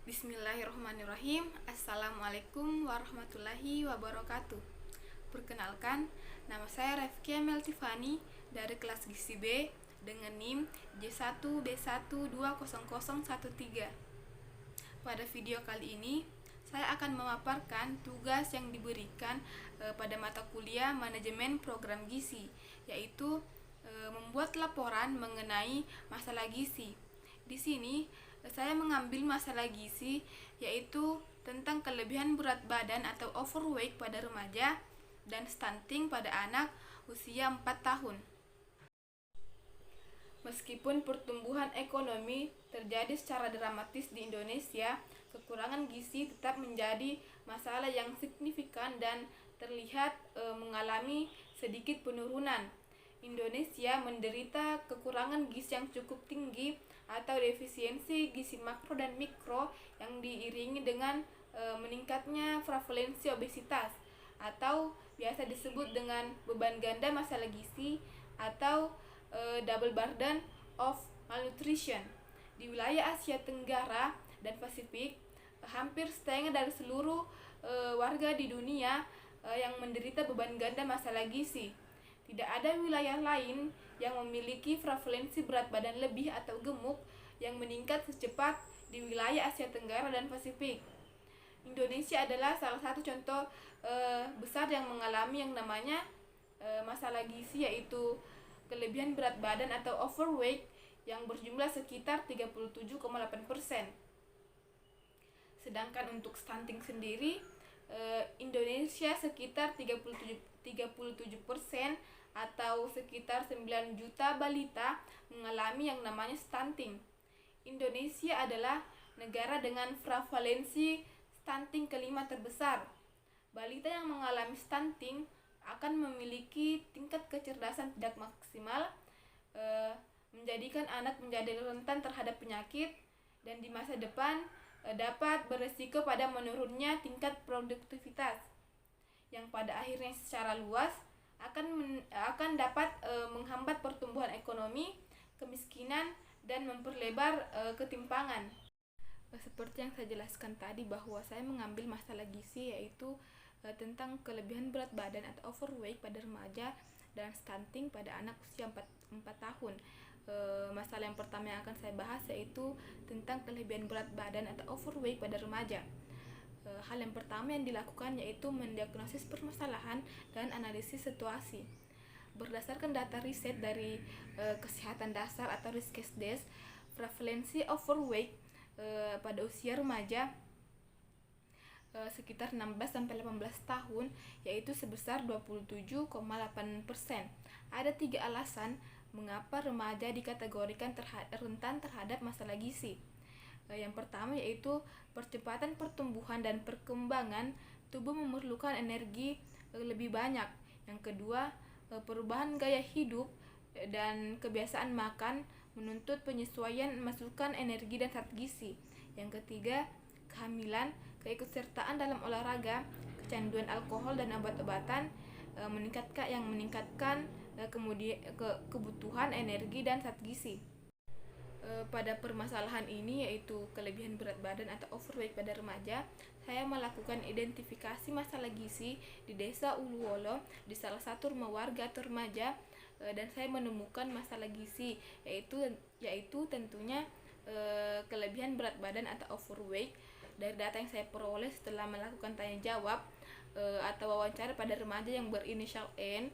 Bismillahirrahmanirrahim. Assalamualaikum warahmatullahi wabarakatuh. Perkenalkan, nama saya Refkia Meltifani dari kelas Gizi B dengan NIM J1B120013. Pada video kali ini, saya akan memaparkan tugas yang diberikan pada mata kuliah Manajemen Program Gizi, yaitu membuat laporan mengenai masalah gizi. Di sini saya mengambil masalah gizi, yaitu tentang kelebihan berat badan atau overweight pada remaja dan stunting pada anak usia 4 tahun. Meskipun pertumbuhan ekonomi terjadi secara dramatis di Indonesia, kekurangan gizi tetap menjadi masalah yang signifikan dan terlihat mengalami sedikit penurunan. Indonesia menderita kekurangan gizi yang cukup tinggi atau defisiensi gizi makro dan mikro yang diiringi dengan meningkatnya prevalensi obesitas atau biasa disebut dengan beban ganda masalah gizi atau double burden of malnutrition. Di wilayah Asia Tenggara dan Pasifik, hampir setengah dari seluruh warga di dunia yang menderita beban ganda masalah gizi. Tidak ada wilayah lain yang memiliki prevalensi berat badan lebih atau gemuk yang meningkat secepat di wilayah Asia Tenggara dan Pasifik. Indonesia adalah salah satu contoh besar yang mengalami yang namanya masalah gizi, yaitu kelebihan berat badan atau overweight yang berjumlah sekitar 37,8%. Sedangkan untuk stunting sendiri, Indonesia sekitar 37% atau sekitar 9 juta balita mengalami yang namanya stunting. Indonesia adalah negara dengan prevalensi stunting kelima terbesar. Balita yang mengalami stunting akan memiliki tingkat kecerdasan tidak maksimal, menjadikan anak menjadi rentan terhadap penyakit, dan di masa depan dapat beresiko pada menurunnya tingkat produktivitas, yang pada akhirnya secara luas akan dapat menghambat pertumbuhan ekonomi, kemiskinan, dan memperlebar ketimpangan. Seperti yang saya jelaskan tadi, bahwa saya mengambil masalah gizi, yaitu tentang kelebihan berat badan atau overweight pada remaja dan stunting pada anak usia 4 tahun. Masalah yang pertama yang akan saya bahas yaitu tentang kelebihan berat badan atau overweight pada remaja. Hal yang pertama yang dilakukan yaitu mendiagnosis permasalahan dan analisis situasi. Berdasarkan data riset dari Kesehatan Dasar atau Riskesdes, prevalensi overweight pada usia remaja sekitar 16-18 tahun yaitu sebesar 27,8%. Ada 3 alasan mengapa remaja dikategorikan rentan terhadap masalah gizi. Yang pertama yaitu percepatan pertumbuhan dan perkembangan tubuh memerlukan energi lebih banyak. Yang kedua, perubahan gaya hidup dan kebiasaan makan menuntut penyesuaian masukan energi dan zat gizi. Yang ketiga, kehamilan, keikutsertaan dalam olahraga, kecanduan alkohol dan obat-obatan meningkatkan kebutuhan energi dan zat gizi. Pada permasalahan ini, yaitu kelebihan berat badan atau overweight pada remaja, saya melakukan identifikasi masalah gizi di Desa Uluwolo di salah satu rumah warga atau remaja, dan saya menemukan masalah gizi yaitu tentunya kelebihan berat badan atau overweight dari data yang saya peroleh setelah melakukan tanya jawab atau wawancara pada remaja yang berinisial N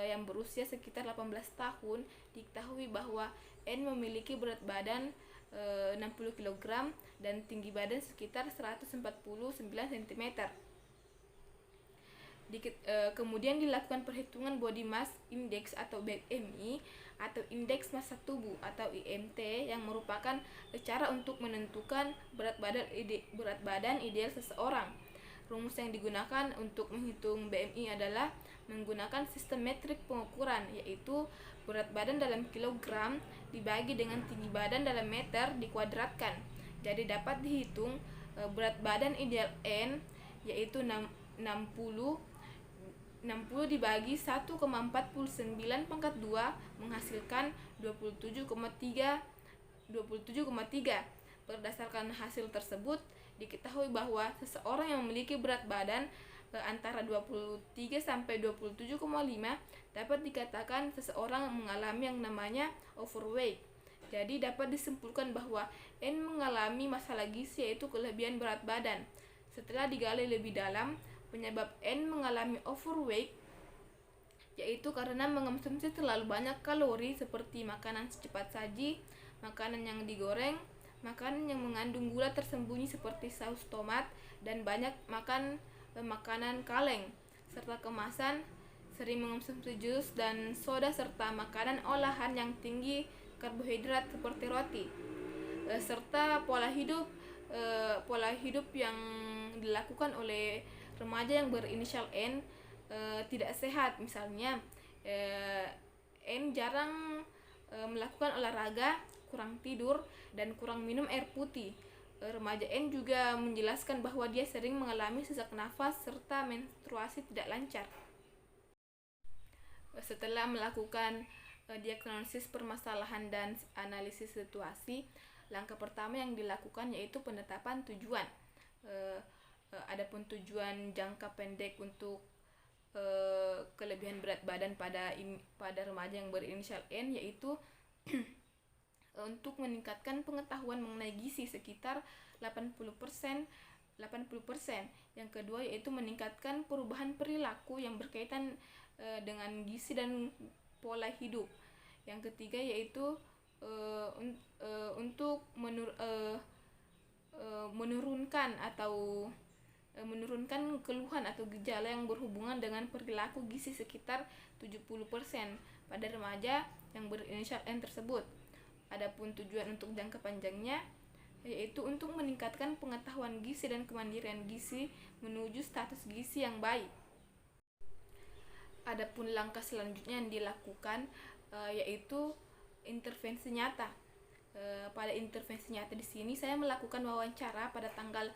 yang berusia sekitar 18 tahun. Diketahui bahwa N memiliki berat badan 60 kg dan tinggi badan sekitar 149 cm. Kemudian dilakukan perhitungan body mass index atau BMI atau indeks massa tubuh atau IMT, yang merupakan cara untuk menentukan berat badan ideal seseorang. Rumus yang digunakan untuk menghitung BMI adalah menggunakan sistem metrik pengukuran, yaitu berat badan dalam kilogram dibagi dengan tinggi badan dalam meter dikuadratkan. Jadi dapat dihitung berat badan ideal N yaitu 60 dibagi 1,49 pangkat 2 menghasilkan 27,3. Berdasarkan hasil tersebut, diketahui bahwa seseorang yang memiliki berat badan antara 23 sampai 27,5 dapat dikatakan seseorang mengalami yang namanya overweight. Jadi dapat disimpulkan bahwa N mengalami masalah gizi, yaitu kelebihan berat badan. Setelah digali lebih dalam, penyebab N mengalami overweight yaitu karena mengonsumsi terlalu banyak kalori seperti makanan secepat saji, makanan yang digoreng, makanan yang mengandung gula tersembunyi seperti saus tomat, dan banyak makan makanan kaleng serta kemasan, sering mengonsumsi jus dan soda, serta makanan olahan yang tinggi karbohidrat seperti roti, serta pola hidup yang dilakukan oleh remaja yang berinisial N tidak sehat. Misalnya N jarang melakukan olahraga, kurang tidur, dan kurang minum air putih. Remaja N juga menjelaskan bahwa dia sering mengalami sesak nafas serta menstruasi tidak lancar. Setelah melakukan diagnosis permasalahan dan analisis situasi, langkah pertama yang dilakukan yaitu penetapan tujuan. Adapun tujuan jangka pendek untuk kelebihan berat badan pada remaja yang berinisial N yaitu untuk meningkatkan pengetahuan mengenai gizi sekitar 80%. Yang kedua yaitu meningkatkan perubahan perilaku yang berkaitan dengan gizi dan pola hidup. Yang ketiga yaitu untuk menurunkan keluhan atau gejala yang berhubungan dengan perilaku gizi sekitar 70% pada remaja yang berinisial N tersebut. Adapun tujuan untuk jangka panjangnya yaitu untuk meningkatkan pengetahuan gizi dan kemandirian gizi menuju status gizi yang baik. Adapun langkah selanjutnya yang dilakukan yaitu intervensi nyata. Pada intervensi nyata di sini saya melakukan wawancara pada tanggal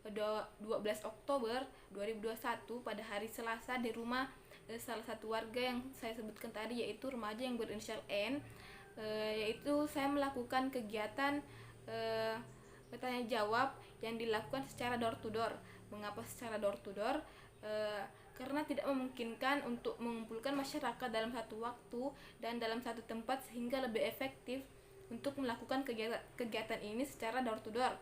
12 Oktober 2021 pada hari Selasa di rumah salah satu warga yang saya sebutkan tadi, yaitu remaja yang berinisial N. Yaitu saya melakukan kegiatan tanya jawab yang dilakukan secara door to door. Mengapa secara door to door? Karena tidak memungkinkan untuk mengumpulkan masyarakat dalam satu waktu dan dalam satu tempat, sehingga lebih efektif untuk melakukan kegiatan ini secara door to door.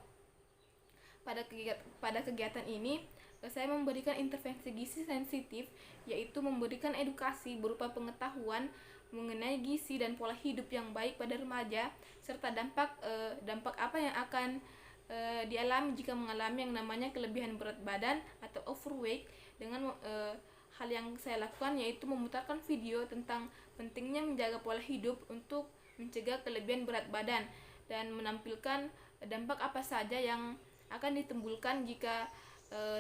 Pada kegiatan ini saya memberikan intervensi gizi sensitif, yaitu memberikan edukasi berupa pengetahuan mengenai gizi dan pola hidup yang baik pada remaja, serta dampak apa yang akan dialami jika mengalami yang namanya kelebihan berat badan atau overweight. Dengan hal yang saya lakukan yaitu memutarkan video tentang pentingnya menjaga pola hidup untuk mencegah kelebihan berat badan, dan menampilkan dampak apa saja yang akan ditimbulkan jika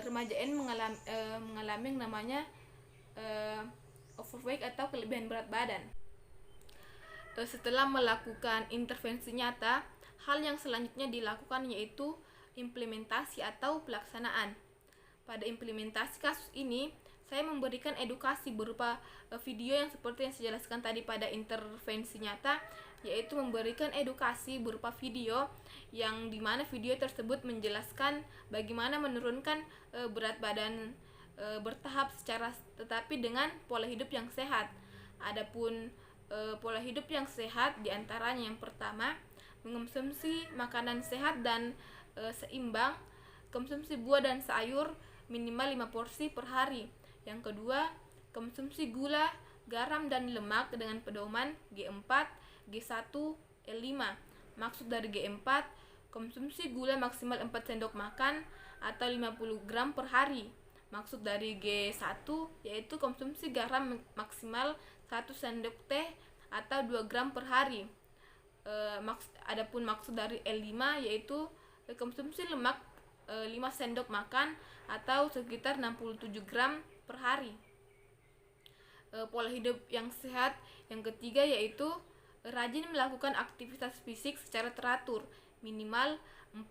remaja N mengalami yang namanya overweight atau kelebihan berat badan. Setelah melakukan intervensi nyata, hal yang selanjutnya dilakukan yaitu implementasi atau pelaksanaan. Pada implementasi kasus ini, saya memberikan edukasi berupa video yang seperti yang saya jelaskan tadi pada intervensi nyata, yaitu memberikan edukasi berupa video yang dimana video tersebut menjelaskan bagaimana menurunkan berat badan bertahap tetapi dengan pola hidup yang sehat. Adapun pola hidup yang sehat diantaranya yang pertama, mengonsumsi makanan sehat dan seimbang, konsumsi buah dan sayur minimal 5 porsi per hari. Yang kedua, konsumsi gula, garam dan lemak dengan pedoman G4, G1, L5. Maksud dari G4, konsumsi gula maksimal 4 sendok makan atau 50 gram per hari. Maksud dari G1 yaitu konsumsi garam maksimal 1 sendok teh atau 2 gram per hari. Adapun maksud dari L5 yaitu konsumsi lemak 5 sendok makan atau sekitar 67 gram per hari. Pola hidup yang sehat yang ketiga yaitu rajin melakukan aktivitas fisik secara teratur, minimal 40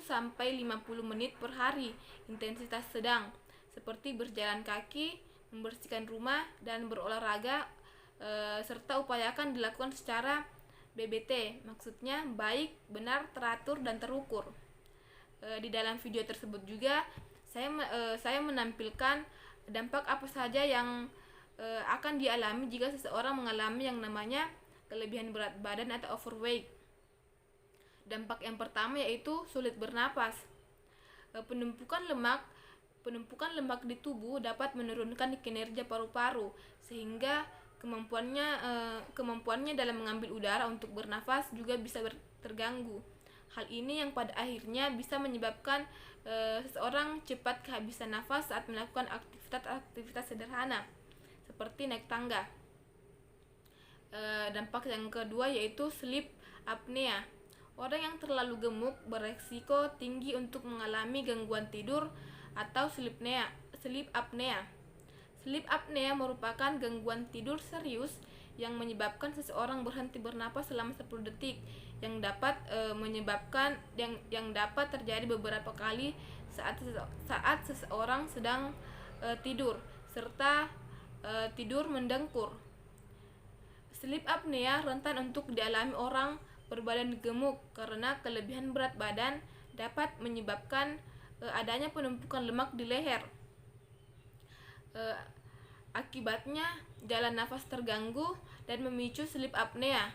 sampai 50 menit per hari, intensitas sedang, seperti berjalan kaki, membersihkan rumah dan berolahraga, serta upayakan dilakukan secara BBT, maksudnya baik, benar, teratur, dan terukur. Di dalam video tersebut juga saya menampilkan dampak apa saja yang akan dialami jika seseorang mengalami yang namanya kelebihan berat badan atau overweight. Dampak yang pertama yaitu sulit bernapas. Penumpukan lemak di tubuh dapat menurunkan kinerja paru-paru sehingga kemampuannya dalam mengambil udara untuk bernafas juga bisa terganggu. Hal ini yang pada akhirnya bisa menyebabkan seseorang cepat kehabisan nafas saat melakukan aktivitas sederhana seperti naik tangga. Dampak yang kedua yaitu sleep apnea. Orang yang terlalu gemuk beresiko tinggi untuk mengalami gangguan tidur atau sleep apnea. Sleep apnea merupakan gangguan tidur serius yang menyebabkan seseorang berhenti bernapas selama 10 detik yang dapat terjadi beberapa kali saat seseorang sedang tidur serta tidur mendengkur. Sleep apnea rentan untuk dialami orang berbadan gemuk karena kelebihan berat badan dapat menyebabkan adanya penumpukan lemak di leher. Akibatnya jalan nafas terganggu dan memicu sleep apnea.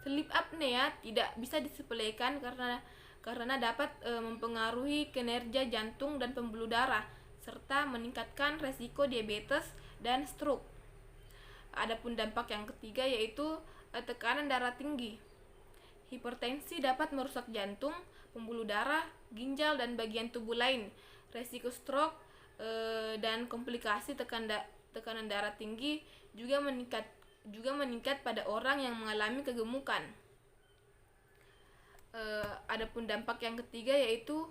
Sleep apnea tidak bisa disepelekan karena dapat mempengaruhi kinerja jantung dan pembuluh darah serta meningkatkan resiko diabetes dan stroke. Adapun dampak yang ketiga yaitu tekanan darah tinggi. Hipertensi dapat merusak jantung, pembuluh darah, ginjal dan bagian tubuh lain. Resiko stroke dan komplikasi tekanan darah tinggi juga meningkat pada orang yang mengalami kegemukan. Adapun dampak yang ketiga yaitu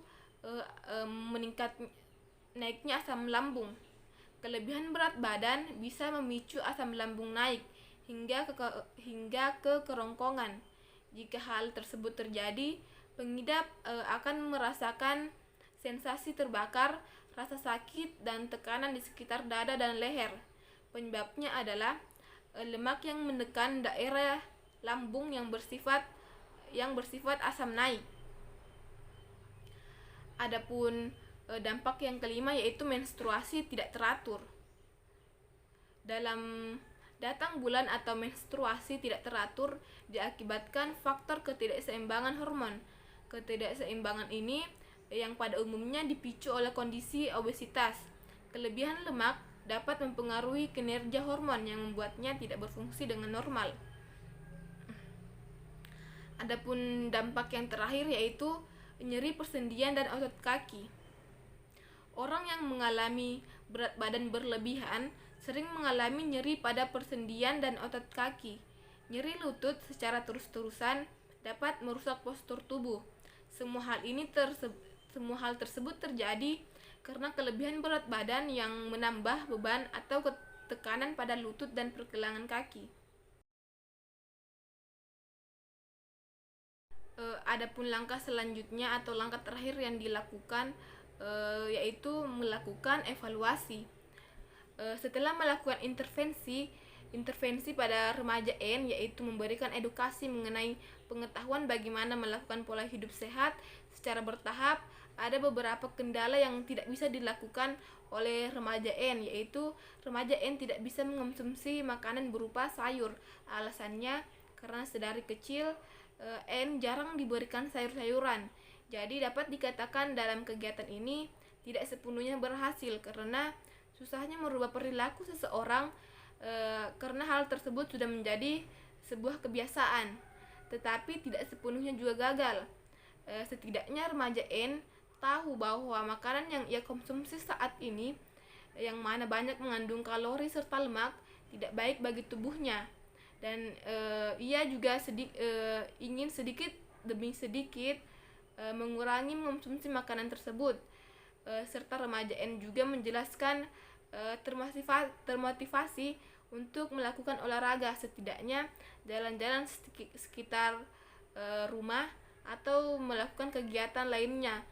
naiknya asam lambung. Kelebihan berat badan bisa memicu asam lambung naik hingga ke kerongkongan. Jika hal tersebut terjadi, pengidap akan merasakan sensasi terbakar, rasa sakit, dan tekanan di sekitar dada dan leher. Penyebabnya adalah lemak yang menekan daerah lambung yang bersifat asam naik. Adapun dampak yang kelima yaitu menstruasi tidak teratur. Dalam datang bulan atau menstruasi tidak teratur diakibatkan faktor ketidakseimbangan hormon. Ketidakseimbangan ini yang pada umumnya dipicu oleh kondisi obesitas. Kelebihan lemak dapat mempengaruhi kinerja hormon yang membuatnya tidak berfungsi dengan normal. Adapun dampak yang terakhir yaitu nyeri persendian dan otot kaki. Orang yang mengalami berat badan berlebihan sering mengalami nyeri pada persendian dan otot kaki. Nyeri lutut secara terus-terusan dapat merusak postur tubuh. Semua hal tersebut terjadi karena kelebihan berat badan yang menambah beban atau tekanan pada lutut dan pergelangan kaki. Adapun langkah selanjutnya atau langkah terakhir yang dilakukan yaitu melakukan evaluasi. Setelah melakukan intervensi pada remaja N, yaitu memberikan edukasi mengenai pengetahuan bagaimana melakukan pola hidup sehat secara bertahap, ada beberapa kendala yang tidak bisa dilakukan oleh remaja N, yaitu remaja N tidak bisa mengonsumsi makanan berupa sayur. Alasannya karena sedari kecil N jarang diberikan sayur-sayuran. Jadi dapat dikatakan dalam kegiatan ini tidak sepenuhnya berhasil karena susahnya merubah perilaku seseorang karena hal tersebut sudah menjadi sebuah kebiasaan, tetapi tidak sepenuhnya juga gagal. Setidaknya remaja N tahu bahwa makanan yang ia konsumsi saat ini yang mana banyak mengandung kalori serta lemak tidak baik bagi tubuhnya, dan ia juga ingin sedikit demi sedikit mengurangi mengonsumsi makanan tersebut. Serta remaja N juga menjelaskan termotivasi untuk melakukan olahraga, setidaknya jalan-jalan sekitar rumah atau melakukan kegiatan lainnya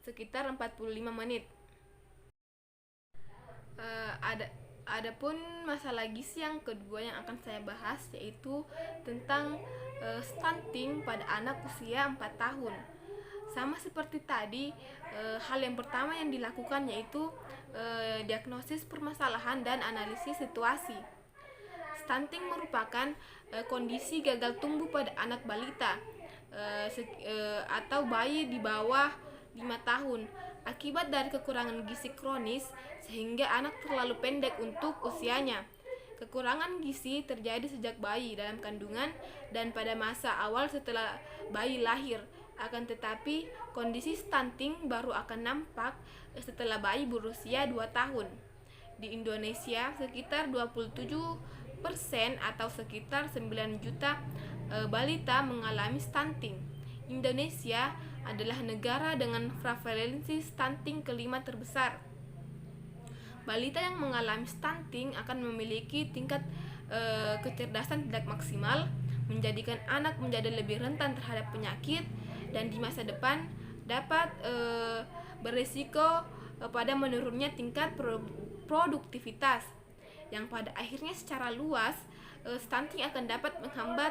sekitar 45 menit. Adapun masalah gizi yang kedua yang akan saya bahas yaitu tentang stunting pada anak usia 4 tahun. Sama seperti tadi, hal yang pertama yang dilakukan yaitu diagnosis permasalahan dan analisis situasi. Stunting merupakan kondisi gagal tumbuh pada anak balita atau bayi di bawah 5 tahun akibat dari kekurangan gizi kronis sehingga anak terlalu pendek untuk usianya. Kekurangan gizi terjadi sejak bayi dalam kandungan dan pada masa awal setelah bayi lahir. Akan tetapi, kondisi stunting baru akan nampak setelah bayi berusia 2 tahun. Di Indonesia, sekitar 27% atau sekitar 9 juta balita mengalami stunting. Indonesia adalah negara dengan prevalensi stunting kelima terbesar. Balita yang mengalami stunting akan memiliki tingkat kecerdasan tidak maksimal, menjadikan anak menjadi lebih rentan terhadap penyakit dan di masa depan dapat beresiko pada menurunnya tingkat produktivitas, yang pada akhirnya secara luas stunting akan dapat menghambat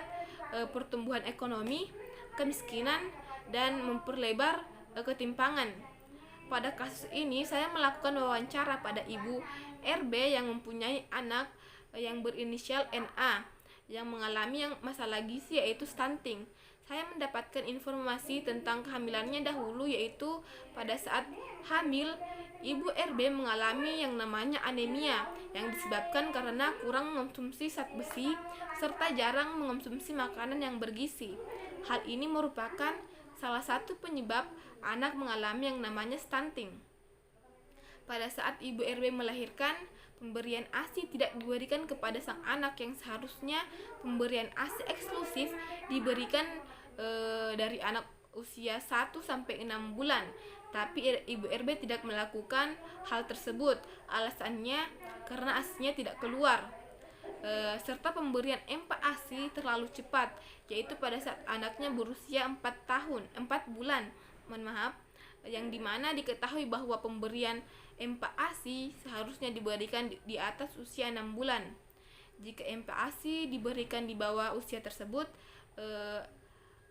pertumbuhan ekonomi, kemiskinan, dan memperlebar ketimpangan. Pada kasus ini, saya melakukan wawancara pada ibu RB yang mempunyai anak yang berinisial NA yang mengalami masalah gizi yaitu stunting. Saya mendapatkan informasi tentang kehamilannya dahulu, yaitu pada saat hamil, ibu RB mengalami yang namanya anemia yang disebabkan karena kurang mengonsumsi zat besi serta jarang mengonsumsi makanan yang bergizi. Hal ini merupakan salah satu penyebab anak mengalami yang namanya stunting. Pada saat ibu RB melahirkan, pemberian ASI tidak diberikan kepada sang anak yang seharusnya pemberian ASI eksklusif diberikan dari anak usia 1 sampai 6 bulan. Tapi ibu RB tidak melakukan hal tersebut. Alasannya karena ASI-nya tidak keluar. Serta pemberian EMPA ASI terlalu cepat, yaitu pada saat anaknya berusia 4 bulan. Yang dimana diketahui bahwa pemberian EMPA ASI seharusnya diberikan di atas usia 6 bulan. Jika EMPA ASI diberikan di bawah usia tersebut,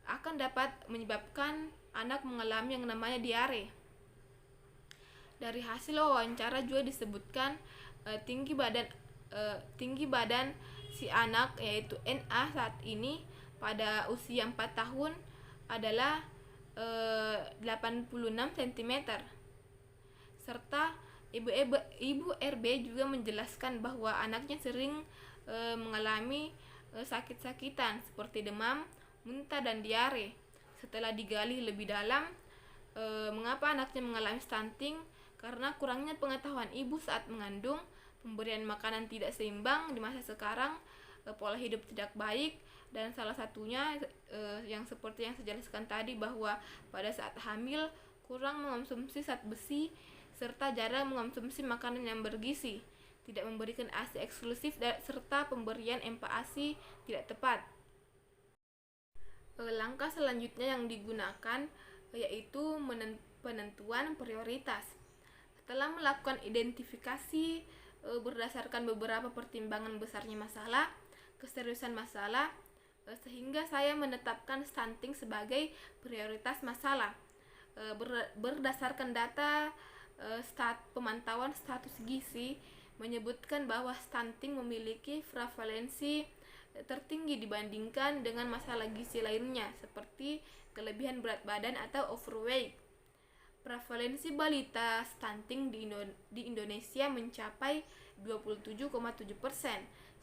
akan dapat menyebabkan anak mengalami yang namanya diare. Dari hasil wawancara juga disebutkan tinggi badan si anak yaitu NA saat ini pada usia 4 tahun adalah 86 cm. Serta ibu RB juga menjelaskan bahwa anaknya sering mengalami sakit-sakitan seperti demam, muntah, dan diare. Setelah digali lebih dalam mengapa anaknya mengalami stunting, karena kurangnya pengetahuan ibu saat mengandung, pemberian makanan tidak seimbang di masa sekarang, pola hidup tidak baik, dan salah satunya yang seperti yang saya jelaskan tadi bahwa pada saat hamil kurang mengonsumsi zat besi serta jarang mengonsumsi makanan yang bergizi, tidak memberikan ASI eksklusif, serta pemberian EMPA ASI tidak tepat. Langkah selanjutnya yang digunakan yaitu penentuan prioritas. Setelah melakukan identifikasi berdasarkan beberapa pertimbangan besarnya masalah, keseriusan masalah, sehingga saya menetapkan stunting sebagai prioritas masalah. Berdasarkan data pemantauan status gizi menyebutkan bahwa stunting memiliki prevalensi tertinggi dibandingkan dengan masalah gizi lainnya seperti kelebihan berat badan atau overweight. Prevalensi balita stunting di Indonesia mencapai 27,7%,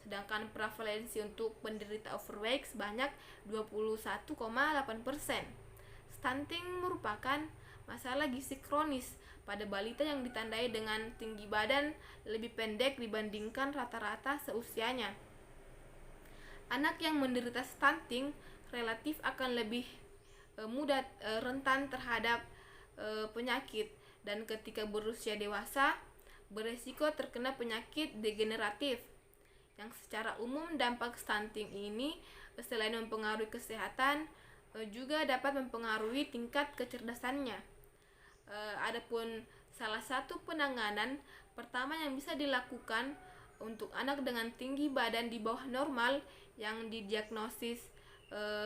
sedangkan prevalensi untuk penderita overweight sebanyak 21,8%. Stunting merupakan masalah gizi kronis pada balita yang ditandai dengan tinggi badan lebih pendek dibandingkan rata-rata seusianya. Anak yang menderita stunting relatif akan lebih mudah rentan terhadap penyakit, dan ketika berusia dewasa beresiko terkena penyakit degeneratif. Yang secara umum dampak stunting ini selain mempengaruhi kesehatan juga dapat mempengaruhi tingkat kecerdasannya. Adapun salah satu penanganan pertama yang bisa dilakukan untuk anak dengan tinggi badan di bawah normal yang didiagnosis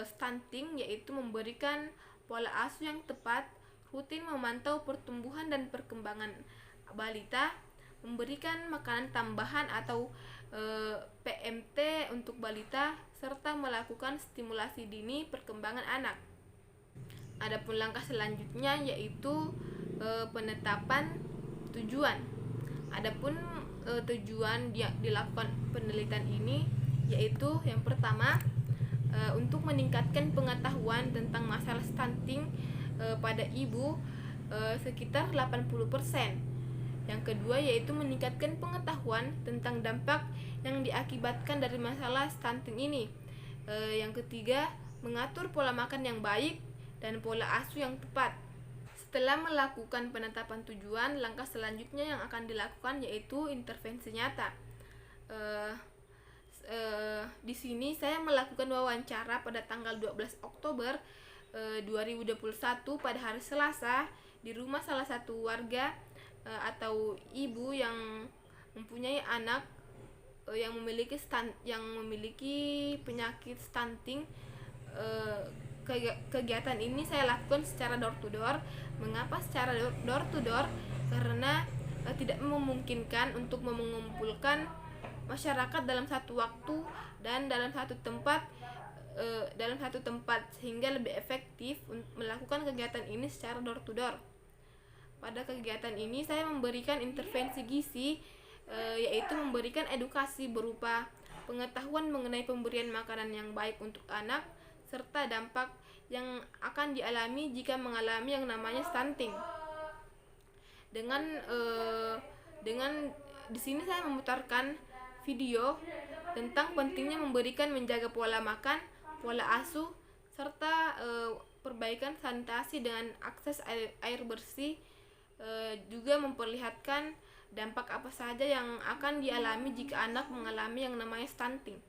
stunting, yaitu memberikan pola asuh yang tepat, rutin memantau pertumbuhan dan perkembangan balita, memberikan makanan tambahan atau PMT untuk balita, serta melakukan stimulasi dini perkembangan anak. Adapun langkah selanjutnya yaitu penetapan tujuan. Adapun tujuan dilakukan penelitian ini yaitu yang pertama, untuk meningkatkan pengetahuan tentang masalah stunting pada ibu sekitar 80%. Yang kedua yaitu meningkatkan pengetahuan tentang dampak yang diakibatkan dari masalah stunting ini. Yang ketiga, mengatur pola makan yang baik dan pola asuh yang tepat. Setelah melakukan penetapan tujuan, langkah selanjutnya yang akan dilakukan yaitu intervensi nyata. Di sini saya melakukan wawancara pada tanggal 12 Oktober 2021 pada hari Selasa di rumah salah satu warga atau ibu yang mempunyai anak yang memiliki penyakit stunting. Kegiatan ini saya lakukan secara door to door. Mengapa secara door to door? Karena tidak memungkinkan untuk mengumpulkan masyarakat dalam satu waktu dan dalam satu tempat sehingga lebih efektif melakukan kegiatan ini secara door to door. Pada kegiatan ini saya memberikan intervensi gizi, yaitu memberikan edukasi berupa pengetahuan mengenai pemberian makanan yang baik untuk anak serta dampak yang akan dialami jika mengalami yang namanya stunting. Dengan di sini saya memutarkan video tentang pentingnya menjaga pola makan, pola asuh, serta perbaikan sanitasi dengan akses air bersih. Juga memperlihatkan dampak apa saja yang akan dialami jika anak mengalami yang namanya stunting.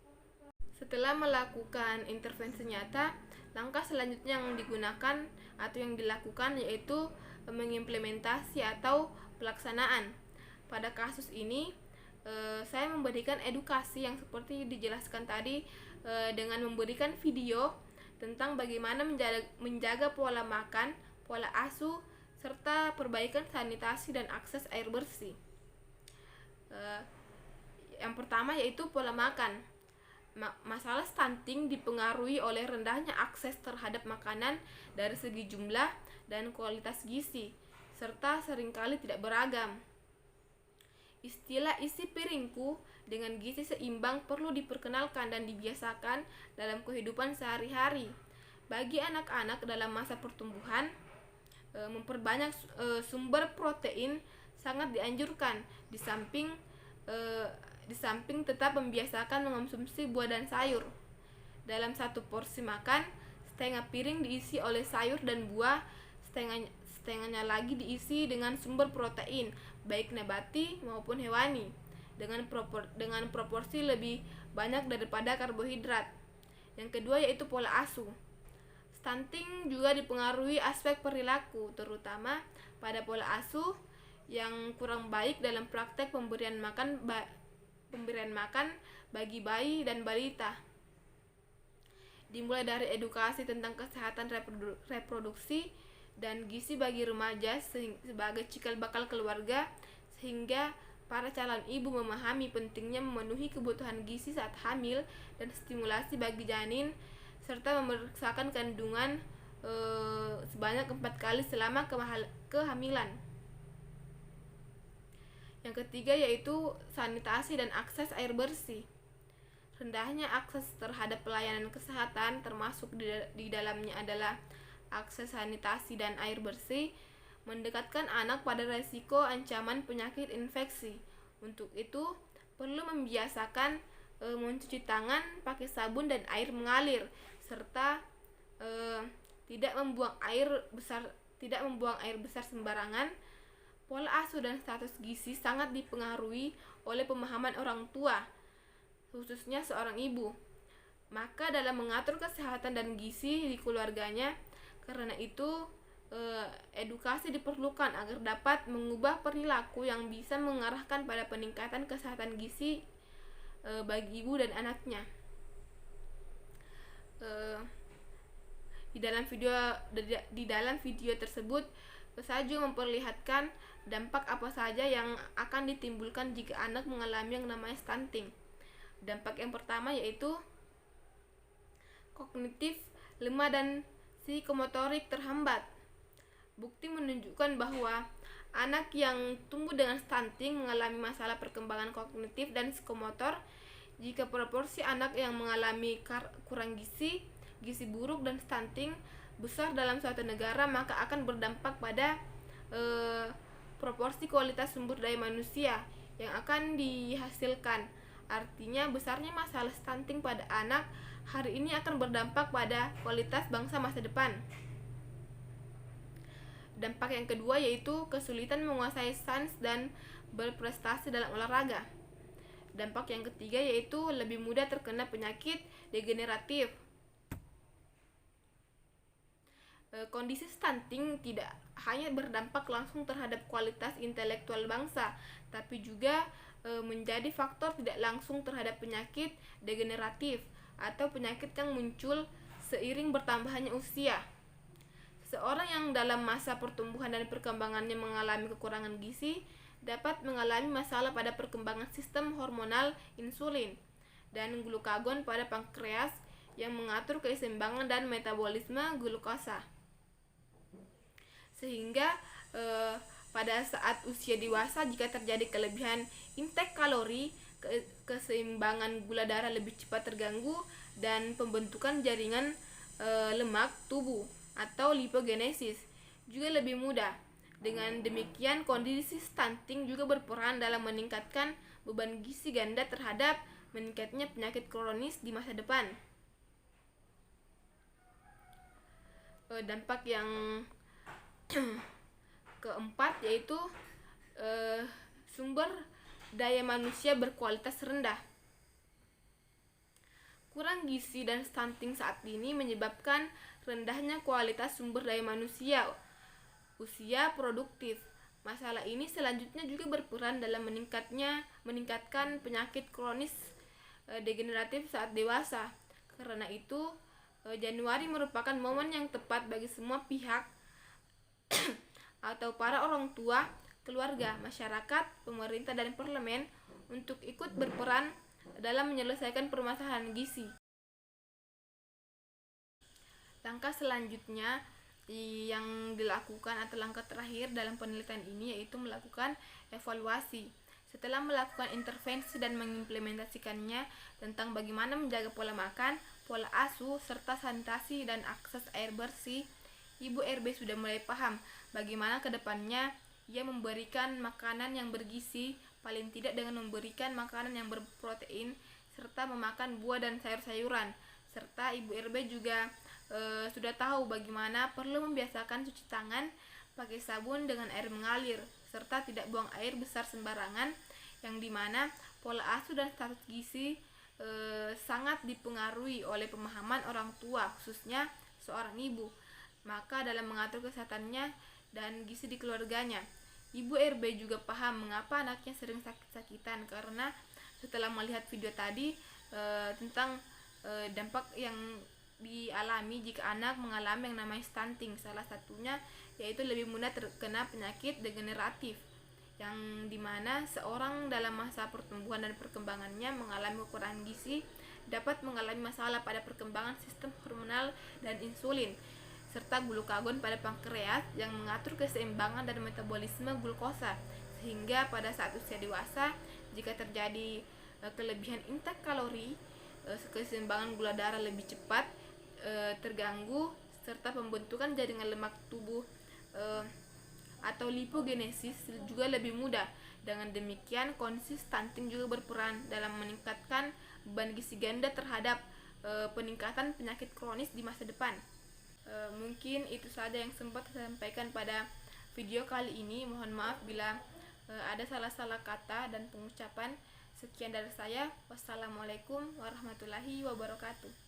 Setelah melakukan intervensi nyata, langkah selanjutnya yang digunakan atau yang dilakukan yaitu mengimplementasi atau pelaksanaan. Pada kasus ini, saya memberikan edukasi yang seperti dijelaskan tadi, dengan memberikan video tentang bagaimana menjaga pola makan, pola asuh, serta perbaikan sanitasi dan akses air bersih. Yang pertama yaitu pola makan. Masalah stunting dipengaruhi oleh rendahnya akses terhadap makanan dari segi jumlah dan kualitas gizi, serta seringkali tidak beragam. Istilah isi piringku dengan gizi seimbang perlu diperkenalkan dan dibiasakan dalam kehidupan sehari-hari. Bagi anak-anak dalam masa pertumbuhan, memperbanyak sumber protein sangat dianjurkan, di samping tetap membiasakan mengonsumsi buah dan sayur. Dalam satu porsi makan, setengah piring diisi oleh sayur dan buah, setengahnya lagi diisi dengan sumber protein, baik nabati maupun hewani, dengan proporsi lebih banyak daripada karbohidrat. Yang kedua yaitu pola asuh. Stunting juga dipengaruhi aspek perilaku, terutama pada pola asuh yang kurang baik dalam praktek pemberian makan bagi bayi dan balita. Dimulai dari edukasi tentang kesehatan reproduksi dan gizi bagi remaja sebagai cikal bakal keluarga, sehingga para calon ibu memahami pentingnya memenuhi kebutuhan gizi saat hamil dan stimulasi bagi janin, serta memeriksakan kandungan sebanyak 4 kali selama kehamilan. Yang ketiga yaitu sanitasi dan akses air bersih. Rendahnya akses terhadap pelayanan kesehatan, termasuk di dalamnya adalah akses sanitasi dan air bersih, mendekatkan anak pada resiko ancaman penyakit infeksi. Untuk itu, perlu membiasakan mencuci tangan pakai sabun dan air mengalir, serta tidak membuang air besar sembarangan. Pola asuh dan status gizi sangat dipengaruhi oleh pemahaman orang tua, khususnya seorang ibu. Maka dalam mengatur kesehatan dan gizi di keluarganya, karena itu edukasi diperlukan agar dapat mengubah perilaku yang bisa mengarahkan pada peningkatan kesehatan gizi bagi ibu dan anaknya. Di dalam video tersebut Saju memperlihatkan dampak apa saja yang akan ditimbulkan jika anak mengalami yang namanya stunting. Dampak yang pertama yaitu kognitif lemah dan psikomotorik terhambat. Bukti menunjukkan bahwa anak yang tumbuh dengan stunting mengalami masalah perkembangan kognitif dan psikomotor. Jika proporsi anak yang mengalami kurang gizi buruk dan stunting besar dalam suatu negara, maka akan berdampak pada proporsi kualitas sumber daya manusia yang akan dihasilkan. Artinya besarnya masalah stunting pada anak hari ini akan berdampak pada kualitas bangsa masa depan. Dampak yang kedua yaitu kesulitan menguasai sains dan berprestasi dalam olahraga. Dampak yang ketiga yaitu lebih mudah terkena penyakit degeneratif. Kondisi stunting tidak hanya berdampak langsung terhadap kualitas intelektual bangsa, tapi juga menjadi faktor tidak langsung terhadap penyakit degeneratif atau penyakit yang muncul seiring bertambahnya usia. Seseorang yang dalam masa pertumbuhan dan perkembangannya mengalami kekurangan gizi dapat mengalami masalah pada perkembangan sistem hormonal insulin dan glukagon pada pankreas yang mengatur keseimbangan dan metabolisme glukosa. Sehingga pada saat usia dewasa jika terjadi kelebihan intake kalori, keseimbangan gula darah lebih cepat terganggu dan pembentukan jaringan lemak tubuh atau lipogenesis juga lebih mudah. Dengan demikian, kondisi stunting juga berperan dalam meningkatkan beban gizi ganda terhadap meningkatnya penyakit kronis di masa depan. Dampak yang keempat yaitu sumber daya manusia berkualitas rendah. Kurang gizi dan stunting saat ini menyebabkan rendahnya kualitas sumber daya manusia usia produktif. Masalah ini selanjutnya juga berperan dalam meningkatkan penyakit kronis degeneratif saat dewasa. Karena itu, Januari merupakan momen yang tepat bagi semua pihak atau para orang tua, keluarga, masyarakat, pemerintah, dan parlemen untuk ikut berperan dalam menyelesaikan permasalahan gizi. Langkah selanjutnya yang dilakukan atau langkah terakhir dalam penelitian ini yaitu melakukan evaluasi. Setelah melakukan intervensi dan mengimplementasikannya tentang bagaimana menjaga pola makan, pola asuh, serta sanitasi dan akses air bersih, Ibu RB sudah mulai paham bagaimana kedepannya ia memberikan makanan yang bergizi, paling tidak dengan memberikan makanan yang berprotein, serta memakan buah dan sayur-sayuran. Serta Ibu RB juga sudah tahu bagaimana perlu membiasakan cuci tangan pakai sabun dengan air mengalir, serta tidak buang air besar sembarangan, yang dimana pola asuh dan status gizi sangat dipengaruhi oleh pemahaman orang tua, khususnya seorang ibu. Maka dalam mengatur kesehatannya dan gizi di keluarganya, Ibu RB juga paham mengapa anaknya sering sakit-sakitan, karena setelah melihat video tadi tentang dampak yang dialami jika anak mengalami yang namanya stunting. Salah satunya yaitu lebih mudah terkena penyakit degeneratif, yang dimana seorang dalam masa pertumbuhan dan perkembangannya mengalami kekurangan gizi dapat mengalami masalah pada perkembangan sistem hormonal dan insulin, serta glukagon pada pankreas yang mengatur keseimbangan dan metabolisme glukosa, sehingga pada saat usia dewasa jika terjadi kelebihan intake kalori, keseimbangan gula darah lebih cepat terganggu, serta pembentukan jaringan lemak tubuh atau lipogenesis juga lebih mudah. Dengan demikian, kondisi stunting juga berperan dalam meningkatkan beban gizi ganda terhadap peningkatan penyakit kronis di masa depan. Mungkin itu saja yang sempat saya sampaikan pada video kali ini. Mohon maaf bila ada salah-salah kata dan pengucapan. Sekian dari saya. Wassalamualaikum warahmatullahi wabarakatuh.